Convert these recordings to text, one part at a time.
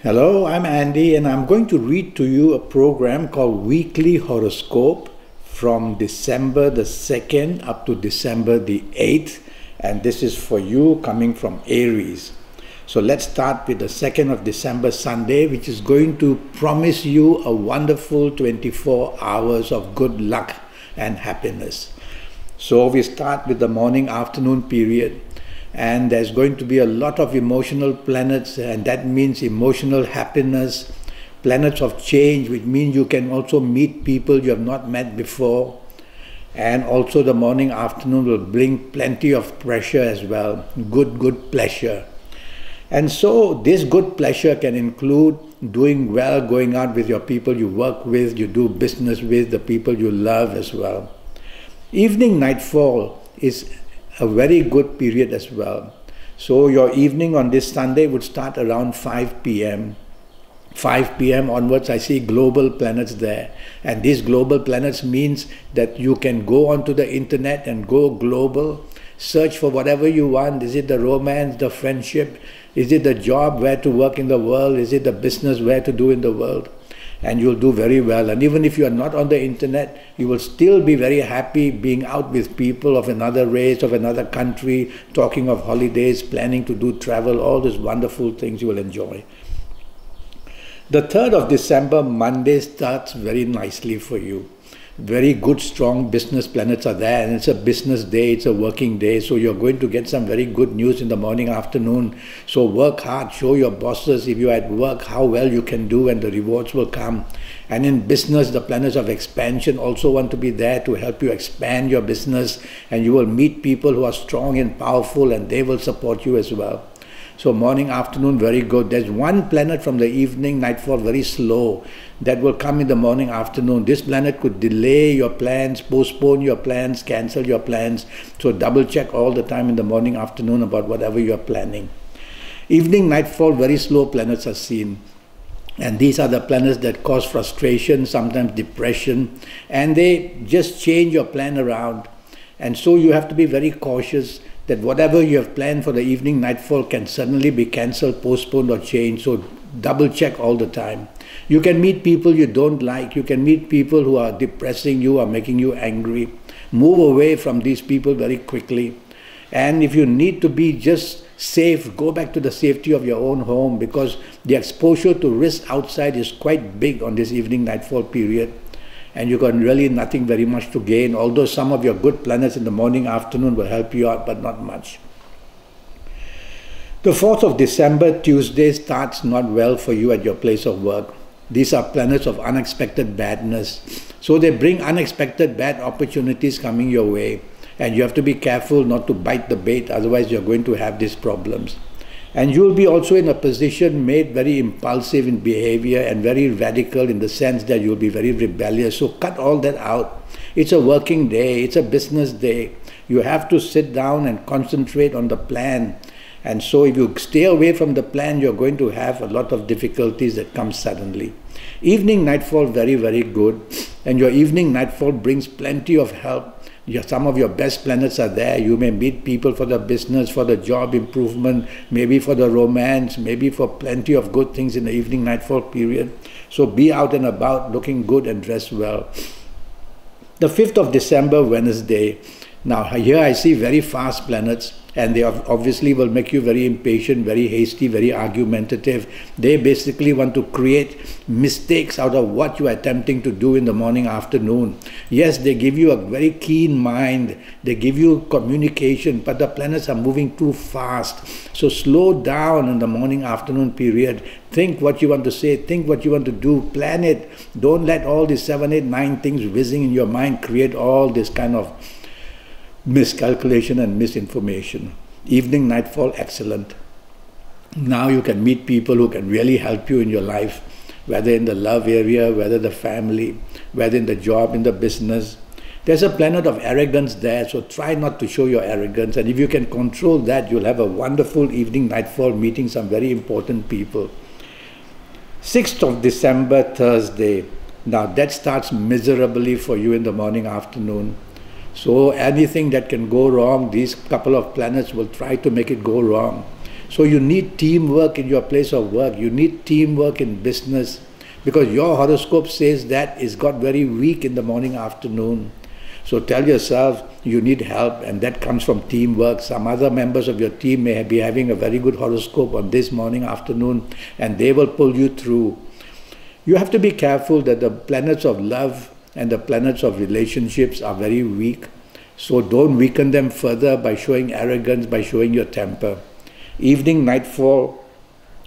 Hello, I'm Andy, and I'm going to read to you a program called Weekly Horoscope from December the 2nd up to December the 8th, and this is for you coming from Aries. So let's start with the 2nd of December Sunday, which is going to promise you a wonderful 24 hours of good luck and happiness. So we start with the morning-afternoon period. And there's going to be a lot of emotional planets, and that means emotional happiness, planets of change, which means you can also meet people you have not met before. And also the morning afternoon will bring plenty of pressure as well, good pleasure. And so this good pleasure can include doing well, going out with your people you work with, you do business with, the people you love as well. Evening nightfall is a very good period as well. So your evening on this Sunday would start around 5 p.m. 5 p.m. onwards, I see global planets there. And these global planets means that you can go onto the internet and go global, search for whatever you want. Is it the romance, the friendship? Is it the job, where to work in the world? Is it the business, where to do in the world? And you'll do very well. And even if you are not on the internet, you will still be very happy being out with people of another race, of another country, talking of holidays, planning to do travel, all these wonderful things you will enjoy. The 3rd of December, Monday, starts very nicely for you. Very good, strong business planets are there, and it's a business day, it's a working day, so you're going to get some very good news in the morning, afternoon. So work hard, show your bosses if you're at work how well you can do, and the rewards will come. And in business, the planets of expansion also want to be there to help you expand your business, and you will meet people who are strong and powerful, and they will support you as well. So morning, afternoon, very good. There's one planet from the evening, nightfall, very slow, that will come in the morning, afternoon. This planet could delay your plans, postpone your plans, cancel your plans. So double check all the time in the morning, afternoon about whatever you're planning. Evening, nightfall, very slow planets are seen. And these are the planets that cause frustration, sometimes depression, and they just change your plan around. And so you have to be very cautious that whatever you have planned for the evening nightfall can suddenly be cancelled, postponed or changed. So double check all the time. You can meet people you don't like. You can meet people who are depressing you or making you angry. Move away from these people very quickly. And if you need to be just safe, go back to the safety of your own home, because the exposure to risk outside is quite big on this evening nightfall period. And you got really nothing very much to gain, although some of your good planets in the morning, afternoon will help you out, but not much. The 4th of December, Tuesday, starts not well for you at your place of work. These are planets of unexpected badness. So they bring unexpected bad opportunities coming your way. And you have to be careful not to bite the bait, otherwise you're going to have these problems. And you'll be also in a position made very impulsive in behavior and very radical in the sense that you'll be very rebellious. So cut all that out. It's a working day. It's a business day. You have to sit down and concentrate on the plan. And so if you stay away from the plan, you're going to have a lot of difficulties that come suddenly. Evening nightfall, very, very good. And your evening nightfall brings plenty of help. Some of your best planets are there. You may meet people for the business, for the job improvement, maybe for the romance, maybe for plenty of good things in the evening nightfall period. So be out and about, looking good and dressed well. The 5th of December, Wednesday. Now here I see very fast planets, and they obviously will make you very impatient, very hasty, very argumentative. They basically want to create mistakes out of what you are attempting to do in the morning, afternoon. Yes, they give you a very keen mind, they give you communication, but the planets are moving too fast. So slow down in the morning, afternoon period. Think what you want to say, think what you want to do, plan it. Don't let all these 7, 8, 9 things whizzing in your mind create all this kind of miscalculation and misinformation. Evening nightfall, excellent. Now you can meet people who can really help you in your life, whether in the love area, whether the family, whether in the job, in the business. There's a planet of arrogance there, so try not to show your arrogance, and if you can control that, you'll have a wonderful evening nightfall meeting some very important people. 6th of December, Thursday. Now that starts miserably for you in the morning, afternoon. So anything that can go wrong, these couple of planets will try to make it go wrong. So you need teamwork in your place of work. You need teamwork in business, because your horoscope says that it's got very weak in the morning, afternoon. So tell yourself you need help, and that comes from teamwork. Some other members of your team may be having a very good horoscope on this morning, afternoon, and they will pull you through. You have to be careful that the planets of love and the planets of relationships are very weak. So don't weaken them further by showing arrogance, by showing your temper. Evening, nightfall,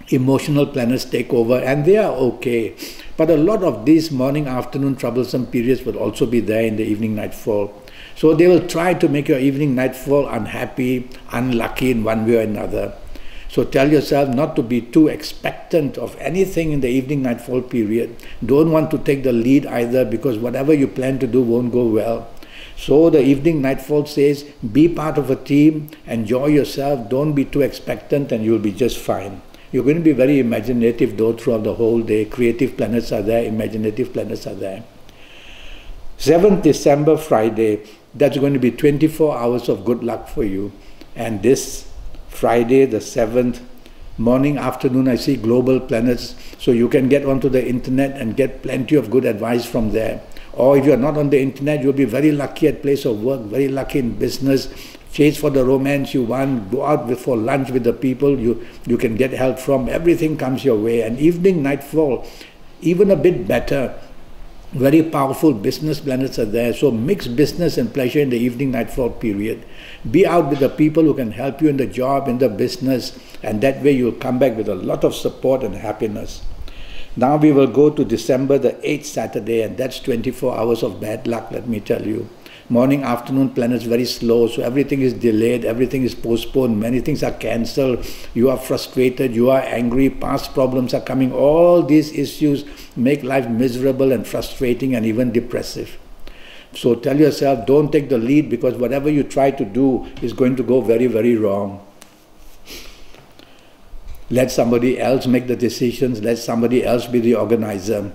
emotional planets take over, and they are okay. But a lot of these morning, afternoon troublesome periods will also be there in the evening, nightfall. So they will try to make your evening, nightfall unhappy, unlucky in one way or another. So tell yourself not to be too expectant of anything in the evening, nightfall period. Don't want to take the lead either, because whatever you plan to do won't go well. So the evening, nightfall says, be part of a team, enjoy yourself, don't be too expectant, and you'll be just fine. You're going to be very imaginative though throughout the whole day. Creative planets are there, imaginative planets are there. 7th December, Friday, that's going to be 24 hours of good luck for you. And this Friday, the 7th, morning, afternoon, I see global planets, so you can get onto the internet and get plenty of good advice from there. Or if you're not on the internet, you'll be very lucky at place of work, very lucky in business. Chase for the romance you want, go out for lunch with the people you can get help from. Everything comes your way. And evening, nightfall, even a bit better. Very powerful business planets are there. So mix business and pleasure in the evening, nightfall period. Be out with the people who can help you in the job, in the business, and that way you'll come back with a lot of support and happiness. Now we will go to December the 8th, Saturday, and that's 24 hours of bad luck, let me tell you. Morning, afternoon planets very slow, so everything is delayed, everything is postponed, many things are cancelled, you are frustrated, you are angry, past problems are coming. All these issues make life miserable and frustrating and even depressive. So tell yourself, don't take the lead, because whatever you try to do is going to go very, very wrong. Let somebody else make the decisions, let somebody else be the organizer.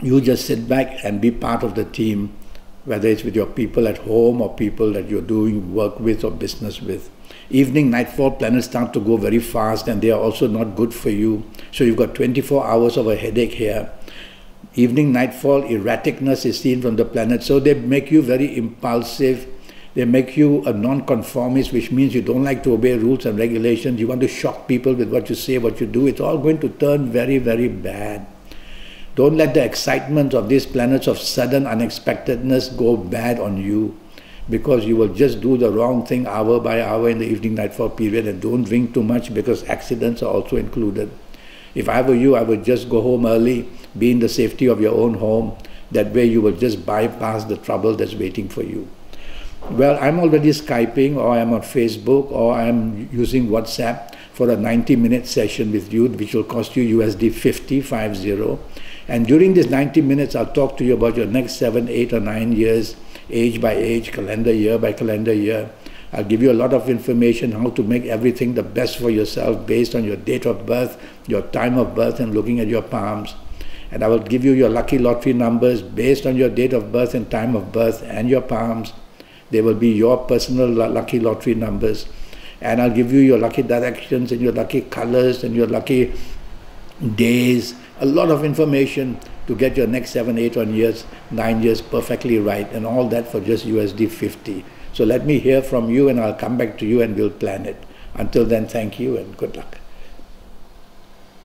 You just sit back and be part of the team, whether it's with your people at home or people that you're doing work with or business with. Evening, nightfall planets start to go very fast, and they are also not good for you. So you've got 24 hours of a headache here. Evening, nightfall, erraticness is seen from the planets, so they make you very impulsive. They make you a non-conformist, which means you don't like to obey rules and regulations. You want to shock people with what you say, what you do. It's all going to turn very, very bad. Don't let the excitement of these planets of sudden unexpectedness go bad on you, because you will just do the wrong thing hour by hour in the evening, nightfall period. And don't drink too much, because accidents are also included. If I were you, I would just go home early, be in the safety of your own home. That way you will just bypass the trouble that's waiting for you. Well, I'm already Skyping, or I'm on Facebook, or I'm using WhatsApp for a 90-minute session with you, which will cost you USD 50. And during these 90 minutes, I'll talk to you about your next 7, 8, or 9 years, age by age, calendar year by calendar year. I'll give you a lot of information how to make everything the best for yourself based on your date of birth, your time of birth, and looking at your palms. And I will give you your lucky lottery numbers based on your date of birth and time of birth and your palms. They will be your personal lucky lottery numbers. And I'll give you your lucky directions and your lucky colors and your lucky days. A lot of information to get your next 7, 8 years, 9 years perfectly right, and all that for just USD 50. So let me hear from you, and I'll come back to you and we'll plan it. Until then, thank you and good luck.